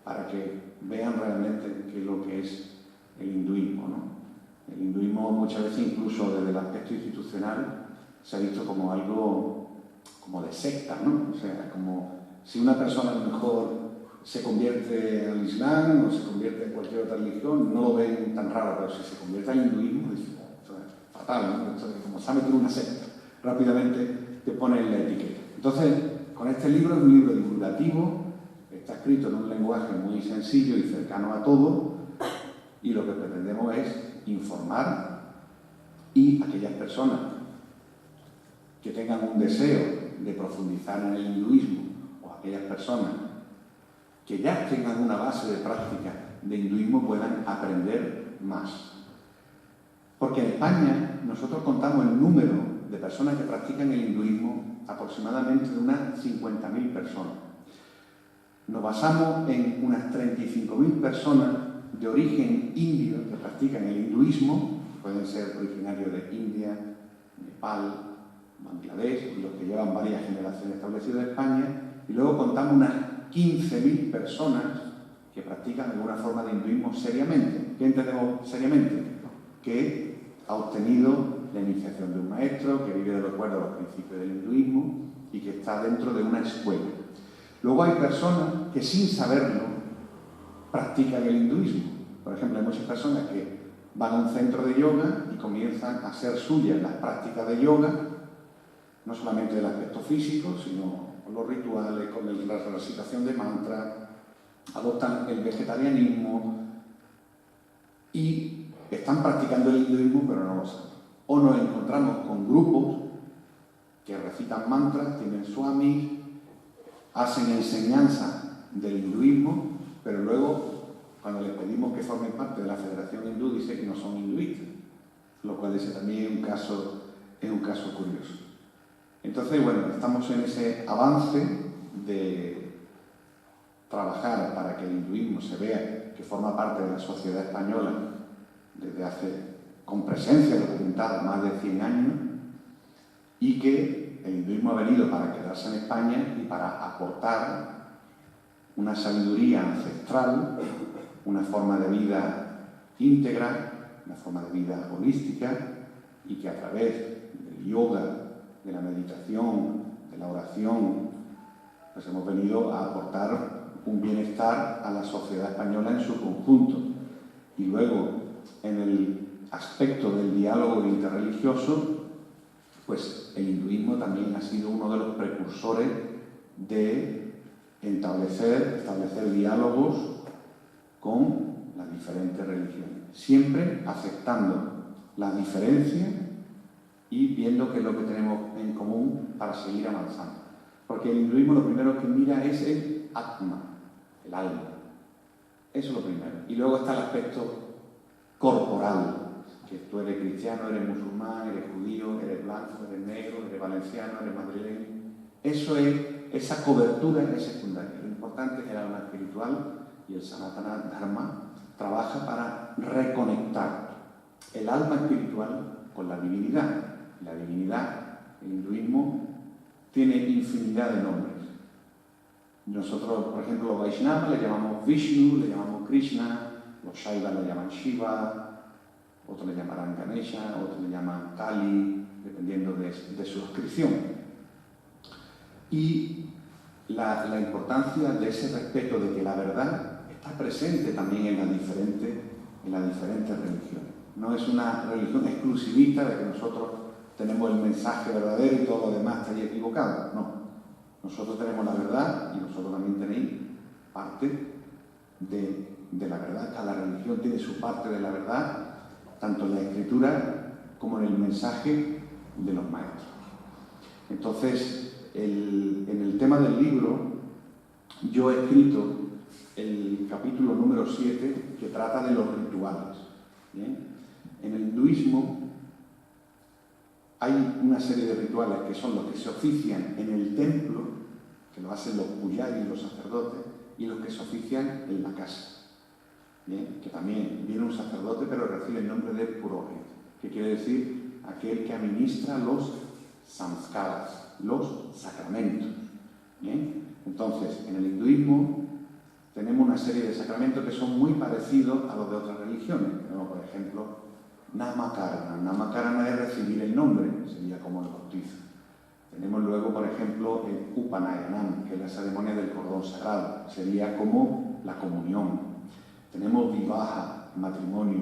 para que vean realmente qué es lo que es el hinduismo, ¿no? El hinduismo muchas veces, incluso desde el aspecto institucional, se ha visto como algo como de secta, ¿no? O sea, como si una persona a lo mejor se convierte al Islam o se convierte en cualquier otra religión, no lo ven tan raro, pero si se convierte al hinduismo, dicen, esto es fatal, ¿no? Esto es como se ha metido en una secta, rápidamente te ponen la etiqueta. Entonces, con este libro es un libro divulgativo, está escrito en un lenguaje muy sencillo y cercano a todo, y lo que pretendemos es informar, y aquellas personas que tengan un deseo de profundizar en el hinduismo, o aquellas personas que ya tengan una base de práctica de hinduismo, puedan aprender más. Porque en España nosotros contamos el número de personas que practican el hinduismo aproximadamente de unas 50.000 personas. Nos basamos en unas 35.000 personas de origen indio que practican el hinduismo, pueden ser originarios de India, Nepal, Bangladesh, y los que llevan varias generaciones establecidos en España, y luego contamos unas 15.000 personas que practican alguna forma de hinduismo seriamente. ¿Qué entendemos seriamente? Que ha obtenido la iniciación de un maestro, que vive de acuerdo a los principios del hinduismo y que está dentro de una escuela. Luego hay personas que sin saberlo practican el hinduismo. Por ejemplo, hay muchas personas que van a un centro de yoga y comienzan a hacer suyas las prácticas de yoga, no solamente del aspecto físico, sino con los rituales, con la recitación de mantras, adoptan el vegetarianismo y están practicando el hinduismo, pero no lo saben. O nos encontramos con grupos que recitan mantras, tienen swamis, hacen enseñanza del hinduismo, pero luego, cuando les pedimos que formen parte de la Federación Hindú, dicen que no son hinduistas, lo cual ese también es un caso curioso. Entonces, bueno, estamos en ese avance de trabajar para que el hinduismo se vea que forma parte de la sociedad española desde hace, con presencia documentada, más de 100 años, y que el hinduismo ha venido para quedarse en España y para aportar una sabiduría ancestral, una forma de vida íntegra, una forma de vida holística, y que a través del yoga, de la meditación, de la oración, pues hemos venido a aportar un bienestar a la sociedad española en su conjunto. Y luego, en el aspecto del diálogo interreligioso, pues el hinduismo también ha sido uno de los precursores de establecer diálogos con las diferentes religiones, siempre aceptando las diferencias y viendo qué es lo que tenemos en común para seguir avanzando. Porque el hinduismo lo primero que mira es el Atma, el alma. Eso es lo primero. Y luego está el aspecto corporal, que tú eres cristiano, eres musulmán, eres judío, eres blanco, eres negro, eres valenciano, eres madrileño. Esa cobertura es secundaria. Lo importante es el alma espiritual, y el Sanatana Dharma trabaja para reconectar el alma espiritual con la divinidad. La divinidad, el hinduismo, tiene infinidad de nombres. Nosotros, por ejemplo, los Vaishnavas le llamamos Vishnu, le llamamos Krishna, los Shaivas le llaman Shiva, otros le llamarán Ganesha, otros le llaman Kali, dependiendo de su inscripción. Y la importancia de ese respeto de que la verdad está presente también en las diferentes religiones. No es una religión exclusivista de que nosotros tenemos el mensaje verdadero y todo lo demás está ahí equivocado. No. Nosotros tenemos la verdad y vosotros también tenéis parte de la verdad. Cada religión tiene su parte de la verdad, tanto en la escritura como en el mensaje de los maestros. Entonces, en el tema del libro, yo he escrito el capítulo número 7, que trata de los rituales. ¿Bien? En el hinduismo hay una serie de rituales que son los que se ofician en el templo, que lo hacen los pujaris, los sacerdotes, y los que se ofician en la casa. ¿Bien? Que también viene un sacerdote, pero recibe el nombre de purohit, que quiere decir aquel que administra los samskaras, los sacramentos. ¿Bien? Entonces, en el hinduismo tenemos una serie de sacramentos que son muy parecidos a los de otras religiones. Tenemos, por ejemplo, Namakarana. Namakarana es recibir el nombre, sería como el bautizo. Tenemos luego, por ejemplo, el Upanayanam, que es la ceremonia del cordón sagrado, sería como la comunión. Tenemos Vivaha, matrimonio.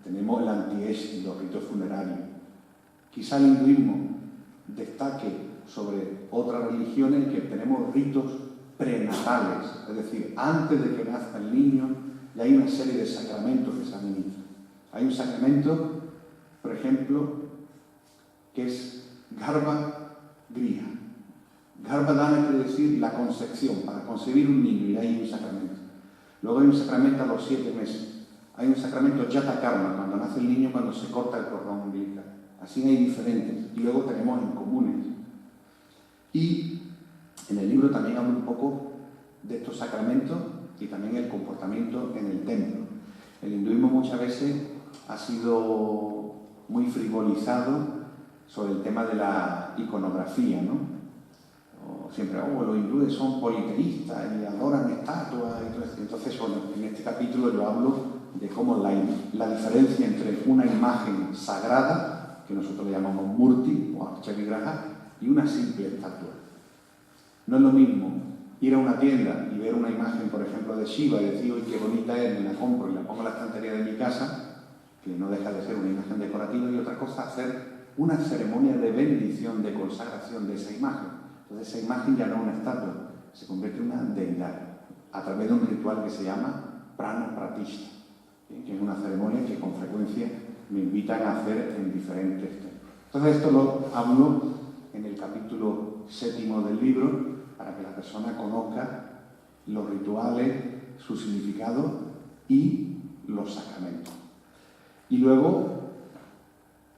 Tenemos el Antiesti, los ritos funerarios. Quizá el hinduismo destaque sobre otras religiones que tenemos ritos prenatales, es decir, antes de que nazca el niño, ya hay una serie de sacramentos que se administran. Hay un sacramento, por ejemplo, que es Garbha Griha. Garbhadana quiere decir la concepción, para concebir un niño, y hay un sacramento. Luego hay un sacramento a los 7 meses. Hay un sacramento Jatakarma, cuando nace el niño, cuando se corta el cordón umbilical. Así hay diferentes. Y luego tenemos en comunes. Y en el libro también hablo un poco de estos sacramentos y también el comportamiento en el templo. El hinduismo muchas veces ha sido muy frivolizado sobre el tema de la iconografía, ¿no? O siempre, los hindúes son politeístas y adoran estatuas. Entonces, bueno, en este capítulo yo hablo de cómo la diferencia entre una imagen sagrada, que nosotros le llamamos murti o archavigraha, y una simple estatua. No es lo mismo ir a una tienda y ver una imagen, por ejemplo, de Shiva y decir, uy, qué bonita es, me la compro y la pongo en la estantería de mi casa, que no deja de ser una imagen decorativa, y otra cosa, hacer una ceremonia de bendición, de consagración de esa imagen. Entonces esa imagen ya no es una estatua, se convierte en una deidad, a través de un ritual que se llama Prana Pratishta, que es una ceremonia que con frecuencia me invitan a hacer en diferentes templos. Entonces esto lo hablo en el capítulo 7 del libro, para que la persona conozca los rituales, su significado y los sacramentos. Y luego,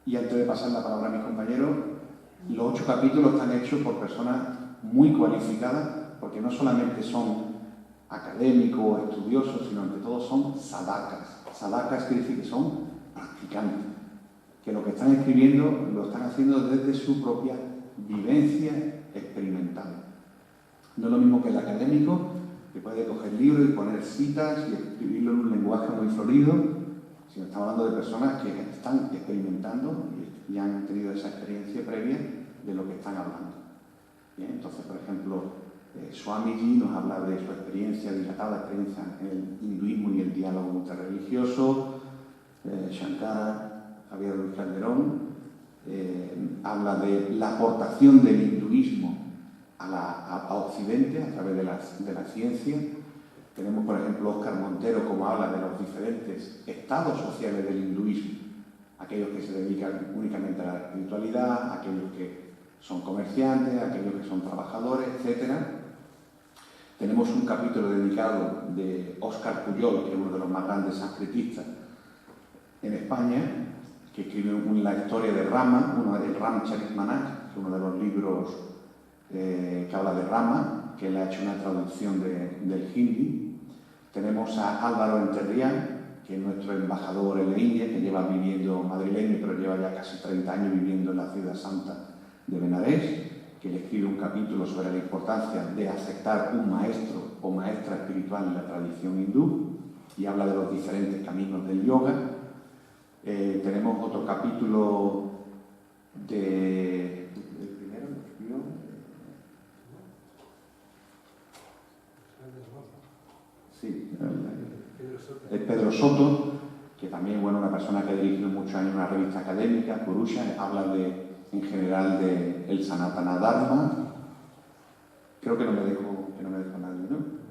y antes de pasar la palabra a mis compañeros, los 8 capítulos están hechos por personas muy cualificadas, porque no solamente son académicos o estudiosos, sino ante todo son sadhakas. Sadhakas quiere decir que son practicantes, que lo que están escribiendo lo están haciendo desde su propia vivencia experimental. No es lo mismo que el académico, que puede coger libros y poner citas y escribirlo en un lenguaje muy florido, sino estamos hablando de personas que están experimentando y han tenido esa experiencia previa de lo que están hablando. Bien, entonces, por ejemplo, Swamiji nos habla de su experiencia, dilatada experiencia en el hinduismo y el diálogo interreligioso. Shankara, Javier Ruiz Calderón, habla de la aportación del hinduismo a Occidente a través de la ciencia. Tenemos, por ejemplo, Óscar Montero, como habla de los diferentes estados sociales del hinduismo, aquellos que se dedican únicamente a la espiritualidad, aquellos que son comerciantes, aquellos que son trabajadores, etc. Tenemos un capítulo dedicado de Óscar Pujol, que es uno de los más grandes sánscritistas en España, que escribe la historia de Rama, el Ramcharitmanas, que es uno de los libros que habla de Rama, que él ha hecho una traducción del hindi. Tenemos a Álvaro Enterrián, que es nuestro embajador en la India, que lleva viviendo, madrileño, pero lleva ya casi 30 años viviendo en la ciudad santa de Benarés, que le escribe un capítulo sobre la importancia de aceptar un maestro o maestra espiritual en la tradición hindú, y habla de los diferentes caminos del yoga. Tenemos otro capítulo del primero, lo escribió es Pedro Soto, que también, bueno, una persona que ha dirigido muchos años una revista académica, Purusha, habla en general de el Sanatana Dharma. Creo que no me dejo nadie, ¿no?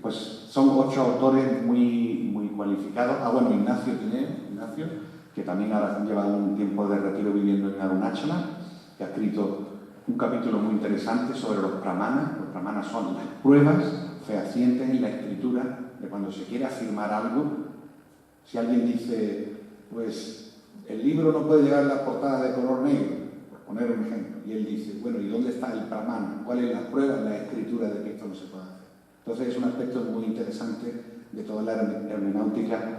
Pues son 8 autores muy cualificados. Bueno, Ignacio, que también ahora lleva un tiempo de retiro viviendo en Arunachala, que ha escrito un capítulo muy interesante sobre los pramanas. Los pramanas son las pruebas fehacientes en la escritura de cuando se quiere afirmar algo. Si alguien dice, pues el libro no puede llevar la portada de color negro, por poner un ejemplo, y él dice, bueno, ¿y dónde está el pramana? ¿Cuál es la prueba en la escritura de que esto no se puede hacer? Entonces es un aspecto muy interesante de toda la hermenéutica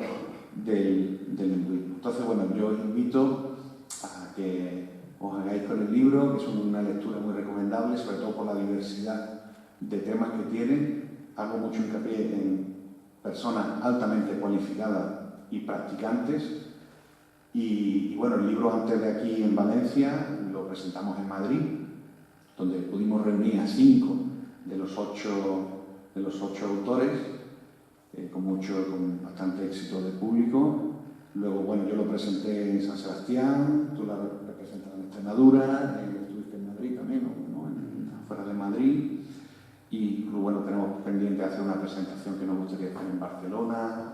del hinduismo. Entonces, bueno, yo os invito a que os hagáis con el libro, que es una lectura muy recomendable, sobre todo por la diversidad de temas que tiene. hago mucho hincapié en personas altamente cualificadas y practicantes. Y bueno, el libro antes de aquí en Valencia lo presentamos en Madrid, donde pudimos reunir a 5 de los 8 autores, con bastante éxito de público. Luego, bueno, yo lo presenté en San Sebastián, tú la representas en Extremadura, estuviste en Madrid también, ¿no? Fuera de Madrid. Y bueno, tenemos pendiente hacer una presentación que nos gustaría hacer en Barcelona.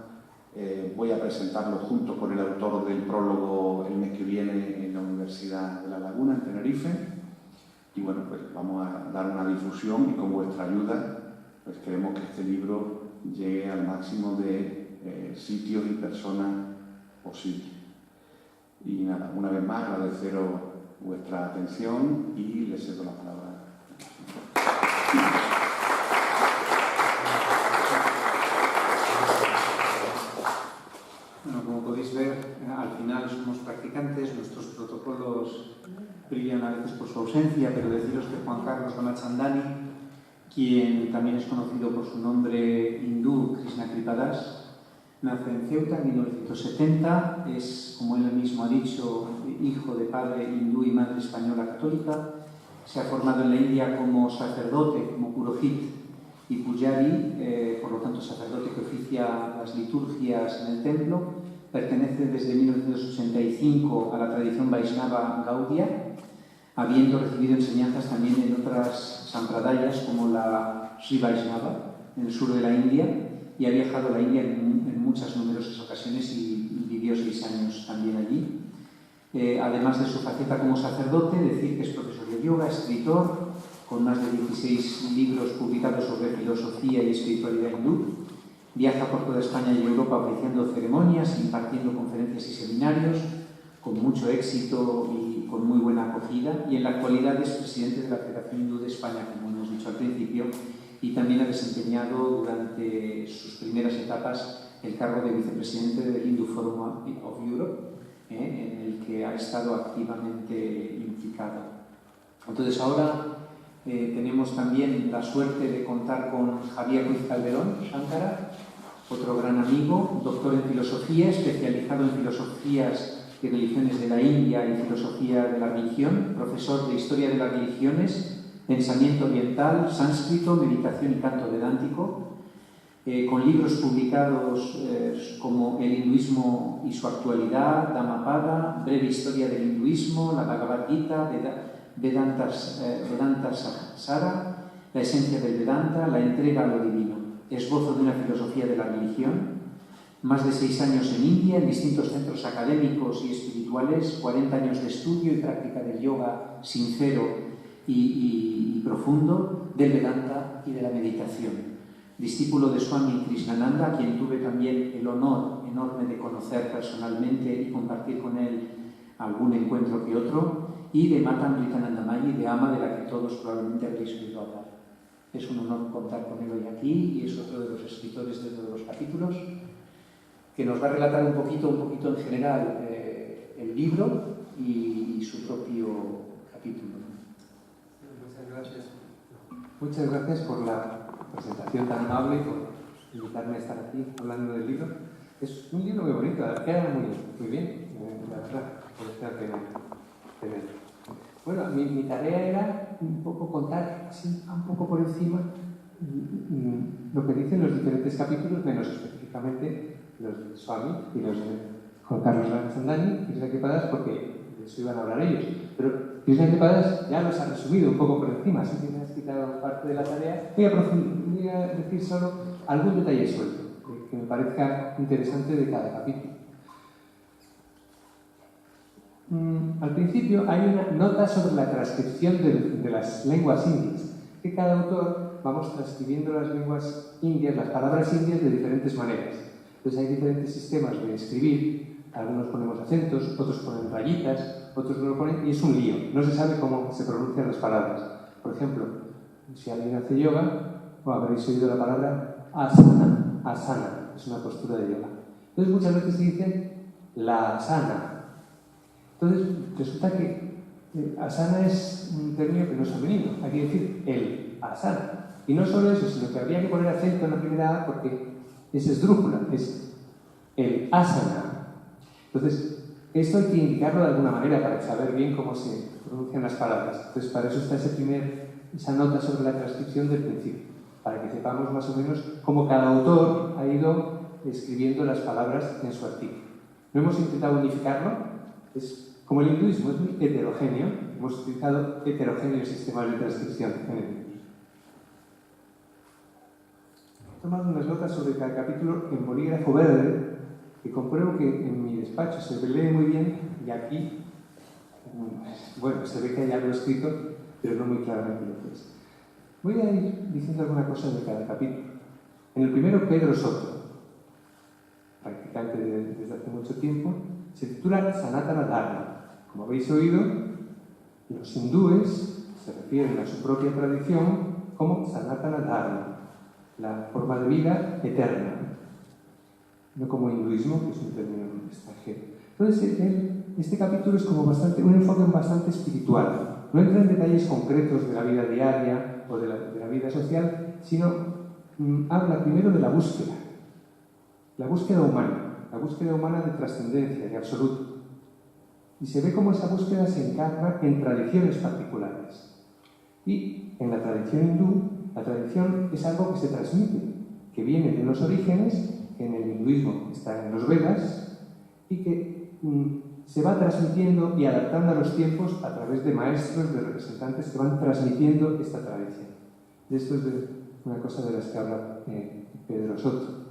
Voy a presentarlo junto con el autor del prólogo el mes que viene en la Universidad de La Laguna, en Tenerife. Y bueno, pues vamos a dar una difusión y con vuestra ayuda pues queremos que este libro llegue al máximo de sitios y personas posibles. Y nada, una vez más agradeceros vuestra atención y les cedo la palabra. Bueno, como podéis ver, al final somos practicantes, nuestros protocolos brillan a veces por su ausencia, pero deciros que Juan Carlos Ramachandani, quien también es conocido por su nombre hindú, Krishna Kripadas, nace en Ceuta en 1970, es, como él mismo ha dicho, hijo de padre hindú y madre española católica, se ha formado en la India como sacerdote, como purohit y pujari, por lo tanto sacerdote que oficia las liturgias en el templo, pertenece desde 1985 a la tradición Vaishnava Gaudiya, habiendo recibido enseñanzas también en otras sampradayas como la Sri Vaishnava, en el sur de la India, y ha viajado a la India en muchas numerosas ocasiones y vivió 6 años también allí. Además de su faceta como sacerdote, decir que es profesor de yoga, escritor, con más de 16 libros publicados sobre filosofía y espiritualidad hindú. Viaja por toda España y Europa ofreciendo ceremonias, impartiendo conferencias y seminarios, con mucho éxito y con muy buena acogida. Y en la actualidad es presidente de la Federación Hindú de España, como hemos dicho al principio, y también ha desempeñado durante sus primeras etapas el cargo de vicepresidente del Hindu Forum of Europe, en el que ha estado activamente implicado. Entonces ahora tenemos también la suerte de contar con Javier Ruiz Calderón, Shankara, otro gran amigo, doctor en filosofía, especializado en filosofías y religiones de la India y filosofía de la religión, profesor de historia de las religiones, pensamiento oriental, sánscrito, meditación y canto vedántico, con libros publicados como El hinduismo y su actualidad, Dhammapada, Breve historia del hinduismo, la Bhagavad Gita, Vedanta Sara, La esencia del Vedanta, La entrega a lo divino, esbozo de una filosofía de la religión, más de 6 años en India, en distintos centros académicos y espirituales, 40 años de estudio y práctica del yoga sincero y profundo, del Vedanta y de la meditación. Discípulo de Swami Krishnananda, a quien tuve también el honor enorme de conocer personalmente y compartir con él algún encuentro que otro, y de Mata Amritananda Mayi, de Ama, de la que todos probablemente habréis oído hablar. Es un honor contar con él hoy aquí y es otro de los escritores de todos los capítulos, que nos va a relatar un poquito en general el libro y su propio capítulo. Muchas gracias por la presentación tan amable y por invitarme a estar aquí hablando del libro. Es un libro muy bonito, queda muy bien, la verdad, por esta pena tenerlo. Bueno, mi tarea era un poco contar, así, un poco por encima, lo que dicen los diferentes capítulos, menos específicamente los de Swami y los de Juan Carlos Ramachandani, Krishna Kripadas, porque de eso iban a hablar ellos. Pero Krishna Kripadas ya los ha resumido un poco por encima, así que me has quitado parte de la tarea. Voy a decir solo algún detalle suelto que me parezca interesante de cada capítulo. Al principio hay una nota sobre la transcripción de las lenguas indias, que cada autor vamos transcribiendo las lenguas indias, las palabras indias de diferentes maneras. Entonces hay diferentes sistemas de escribir, algunos ponemos acentos, otros ponen rayitas, otros no lo ponen, y es un lío, no se sabe cómo se pronuncian las palabras. Por ejemplo, si alguien hace yoga, habréis oído la palabra asana, asana, es una postura de yoga. Entonces muchas veces se dice la asana. Entonces resulta que asana es un término que no es femenino, hay que decir el asana. Y no solo eso, sino que habría que poner acento en la primera A porque es esdrújula, es el asana. Entonces, esto hay que indicarlo de alguna manera para saber bien cómo se pronuncian las palabras. Entonces, para eso está esa nota sobre la transcripción del principio, para que sepamos más o menos cómo cada autor ha ido escribiendo las palabras en su artículo. No hemos intentado unificarlo, como el hinduismo es muy heterogéneo, hemos utilizado heterogéneos sistemas de transcripción en el libro. He tomado unas notas sobre cada capítulo en bolígrafo verde, que compruebo que en mi despacho se lee muy bien y aquí, bueno, se ve que hay algo escrito, pero no muy claramente lo que es. Voy a ir diciendo alguna cosa de cada capítulo. En el primero, Pedro Soto, practicante desde hace mucho tiempo, se titula Sanatana Dharma. Como habéis oído, los hindúes se refieren a su propia tradición como Sanatana Dharma, la forma de vida eterna, no como hinduismo, que es un término extranjero. Entonces, este capítulo es como un enfoque bastante espiritual. No entra en detalles concretos de la vida diaria o de la vida social, sino habla primero de la búsqueda humana de trascendencia, de absoluto. Y se ve cómo esa búsqueda se encarna en tradiciones particulares. Y en la tradición hindú, la tradición es algo que se transmite, que viene de unos orígenes, que en el hinduismo está en los Vedas, y que se va transmitiendo y adaptando a los tiempos a través de maestros, de representantes que van transmitiendo esta tradición. Esto es una cosa de las que habla Pedro Soto.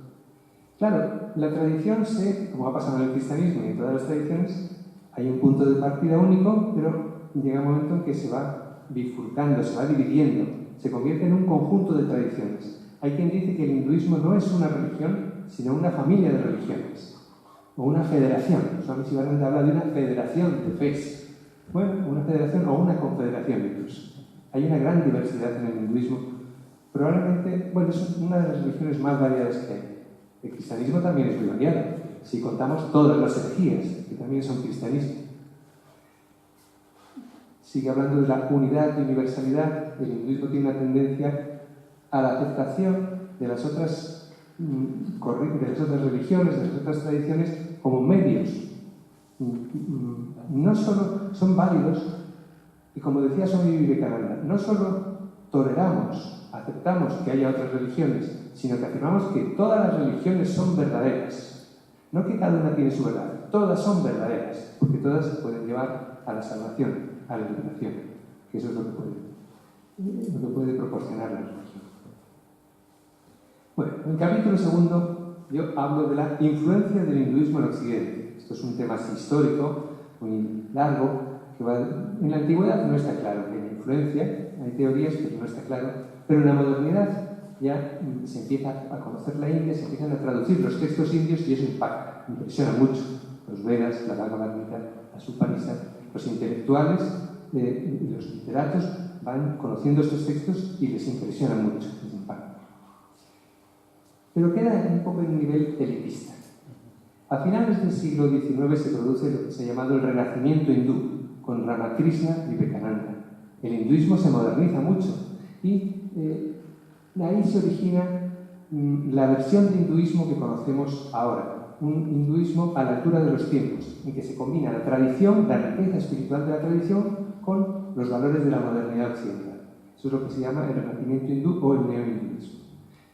Claro, la tradición como ha pasado en el cristianismo y en todas las tradiciones, hay un punto de partida único, pero llega un momento en que se va bifurcando, se va dividiendo, se convierte en un conjunto de tradiciones. Hay quien dice que el hinduismo no es una religión, sino una familia de religiones, o una federación. Swami Shivananda habla de una federación de fes. Bueno, una federación o una confederación incluso. Hay una gran diversidad en el hinduismo. Probablemente, bueno, es una de las religiones más variadas que hay. El cristianismo también es muy variado, si contamos todas las herejías, que también son cristianismo. Sigue hablando de la unidad y universalidad. El hinduismo tiene una tendencia a la aceptación de las otras religiones, de las otras tradiciones, como medios. No solo son válidos, y como decía Swami Vivekananda, no solo toleramos, aceptamos que haya otras religiones, sino que afirmamos que todas las religiones son verdaderas. No que cada una tiene su verdad, todas son verdaderas, porque todas se pueden llevar a la salvación, a la liberación, que eso es lo que puede proporcionar la religión. Bueno, en el capítulo segundo yo hablo de la influencia del hinduismo en Occidente. Esto es un tema así histórico, muy largo, que en la antigüedad no está claro que hay influencia, hay teorías, pero no está claro. Pero en la modernidad ya se empieza a conocer la India, se empiezan a traducir los textos indios y eso impacta, impresiona mucho. Los Vedas, la Bhagavad Gita, las Upanishads, los intelectuales y los literatos van conociendo estos textos y les impresiona mucho, les impacta. Pero queda un poco en un nivel elitista. A finales del siglo XIX se produce lo que se ha llamado el Renacimiento hindú, con Ramakrishna Vivekananda. El hinduismo se moderniza mucho y ahí se origina la versión de hinduismo que conocemos ahora, un hinduismo a la altura de los tiempos, en que se combina la tradición, la riqueza espiritual de la tradición, con los valores de la modernidad occidental. Eso es lo que se llama el Renacimiento hindú o el neohinduismo.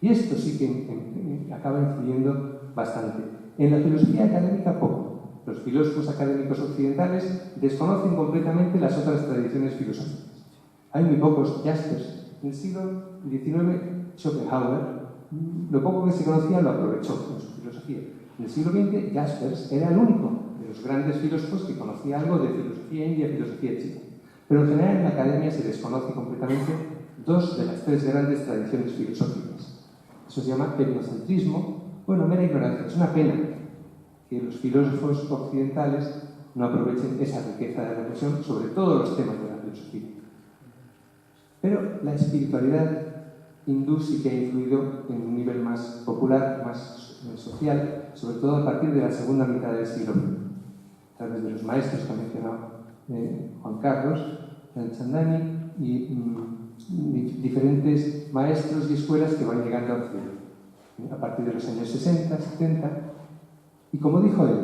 Y esto sí que acaba influyendo bastante. En la filosofía académica poco. Los filósofos académicos occidentales desconocen completamente las otras tradiciones filosóficas. Hay muy pocos Jaspers. En el siglo XIX, Schopenhauer, lo poco que se conocía lo aprovechó en su filosofía. En el siglo XX, Jaspers era el único de los grandes filósofos que conocía algo de filosofía india y filosofía china. Pero en general en la academia se desconoce completamente dos de las tres grandes tradiciones filosóficas. Eso se llama etnocentrismo. Bueno, mera ignorancia. Es una pena que los filósofos occidentales no aprovechen esa riqueza de reflexión sobre todos los temas de la filosofía. Pero la espiritualidad hindú sí que ha influido en un nivel más popular, más social, sobre todo a partir de la segunda mitad del siglo XX, a través de los maestros que ha mencionado Juan Carlos, Chandani y diferentes maestros y escuelas que van llegando a Occidente a partir de los años 60, 70. Y como dijo él,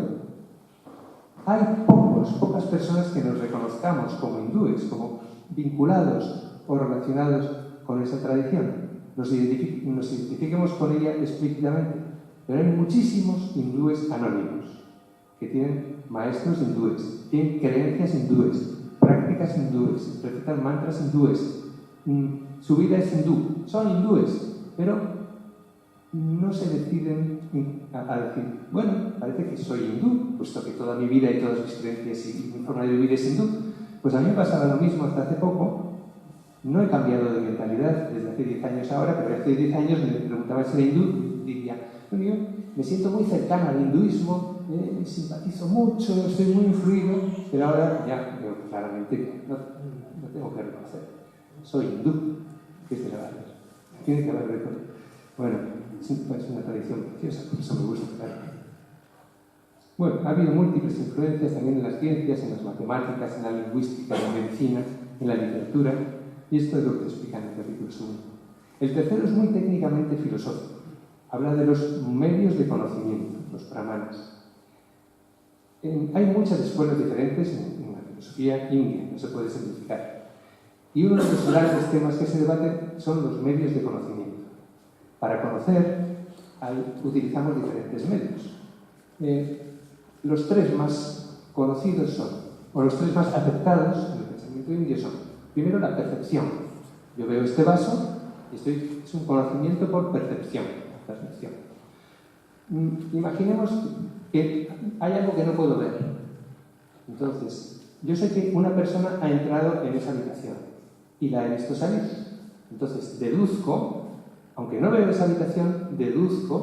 hay pocas personas que nos reconozcamos como hindúes, como vinculados o relacionados con esa tradición, nos identifiquemos con ella explícitamente. Pero hay muchísimos hindúes anónimos que tienen maestros hindúes, tienen creencias hindúes, prácticas hindúes, recitan mantras hindúes, su vida es hindú, son hindúes, pero no se deciden a decir, bueno, parece que soy hindú, puesto que toda mi vida y todas mis creencias y mi forma de vivir es hindú. Pues a mí me pasaba lo mismo hasta hace poco. No he cambiado de mentalidad desde hace 10 años ahora, pero hace 10 años me preguntaba si era hindú y diría, bueno, yo me siento muy cercano al hinduismo, simpatizo mucho, estoy muy influido, pero ahora ya veo claramente que no tengo que reconocer. Soy hindú. ¿Qué se le va a hacer? Tiene que haber de todo. Bueno, es una tradición preciosa, por eso me gusta, claro. Bueno, ha habido múltiples influencias también en las ciencias, en las matemáticas, en la lingüística, en la medicina, en la literatura, y esto es lo que explica en el capítulo segundo. El tercero es muy técnicamente filosófico. Habla de los medios de conocimiento, los brahmanas. Hay muchas escuelas diferentes en la filosofía india, no se puede simplificar. Y uno de los grandes temas que se debaten son los medios de conocimiento. Para conocer, utilizamos diferentes medios. Los tres más conocidos son, o los tres más aceptados en el pensamiento indio son, primero, la percepción. Yo veo este vaso y es un conocimiento por percepción. Imaginemos que hay algo que no puedo ver. Entonces, yo sé que una persona ha entrado en esa habitación y la he visto salir. Entonces, deduzco, aunque no veo esa habitación, deduzco